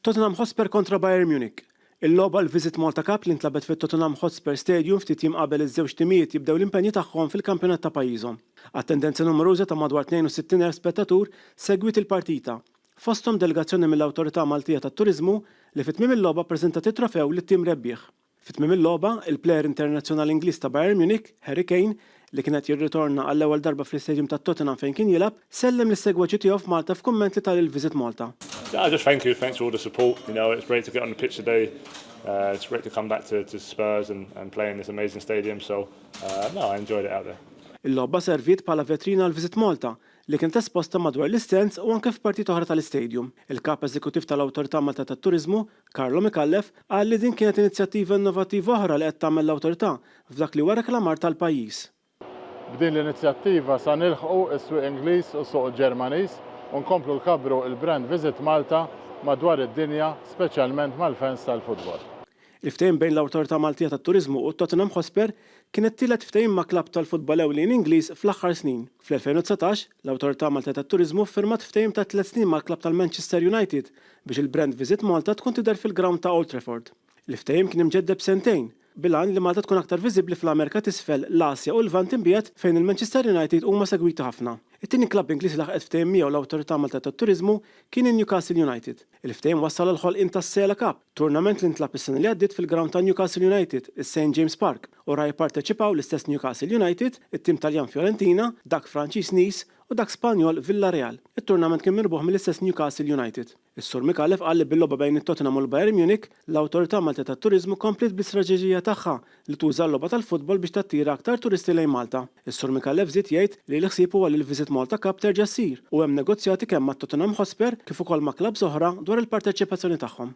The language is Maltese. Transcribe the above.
Tottenham Hotspur kontra Bayern Munich. Il-logħba l-Visit Malta Cup li ntlabet fit-Tottenham Hotspur Stadium ftit jiem qabel iż-żewġ timijiet jibdew l-impenji tagħhom fil-kampjonat ta' pajjiżhom. Attendenza numeruża ta' madwar 62,000 spettatur segwit il-partita. Fosthom delegazzjoni mill-Awtorità Maltija tat-Turiżmu li fit-tmiem il-logħba ppreżentat it-trofew lit-tim rebbieħ. Fit-tmiem il-logħba, il-plejer internazzjonali Ingliż ta' Bayern Munich, Harry Kane, li kienet jirritorna għall-ewwel darba fl-istadium tat-Tottenham fejn kien jilgħab, sellem lis-segwaċi tiegħu f'Malta f'kumment li tal-Visit Malta. Just thank you. Thanks for all the support. It's great to get on the pitch today. It's great to come back to Spurs and play in this amazing stadium. So, I enjoyed it out there. Il-logħba serviet bħala vetrina għal Visit Malta li kienet esposta madwar l-istands u anke f'partit oħra tal-istadium. Il-kap eżekuttiv tal-Awtorità Malta tat-Turiżmu, Carlo Micallef, qal li din kienet inizjattiva innovattiva oħra li qed tagħmel l-awtorità f'dak li wara klamar tal-pajjiż. B'din l-inizjattiva sa nilħqu s-suq Ingliż u s-suq Ġermaniż u nkomplu nkabru il-brand Visit Malta madwar id-dinja, speċjalment mal-fans tal-futbol. Il-ftehim bejn l-Awtorità Maltija tat-Turiżmu u Tottenham Hotspur kienet tielet ftehim ma' klabb tal-futbol ewlien Ingliż fl-aħħar snin. Fl-2019, l-Awtorità Maltija tat-Turiżmu firmat ftehim ta' 3 snin mal-klabb tal-Manchester United biex il-brand Visit Malta tkun tidher fil-ground ta' Old Trafford. Il-ftehim kien imġeddeb sentejn bilan li Malta tkun aktar viżibbli fl-Amerika t'isfel, l-Asja u l-Lvant imbjed fejn il-Manchester United huma segwiti ħafna. It-tieni klabb Ingliż li ħaqet ftehim miegħu l-Awtorità Malta tat-Turiżmu kien in-Newcastle United. Il-ftehim wassal għal ħolqien tas-Sela Cup, turnament li ntlab is-sena li għaddiet fil-ground ta' Newcastle United, is-St James Park, u ra jipparteċipaw l-istess Newcastle United, it-tim Taljan Fiorentina, dak Franċiż Nice u dak Spanjol Villarreal. It-turnament kien mirbuħ mill-istess Newcastle United. Is-Sur Micallef qal li bil-logħba bejn it-Tottenham u l-Bayern Munich, l-Awtorità Malta tat-Turiżmu komplet bl-istraġeġija tagħha li tuża l-logħba tal-futbol biex tattira aktar turisti lejn Malta. Is-Sur Micallef żied jgħid li l-ħsieb huwa li l-Visit Malta Cup terġa' ssir u hemm negozjati kemm mat-Tottenham Hotspur kif ukoll ma' klabbs oħra dwar il-parteċipazzjoni tagħhom.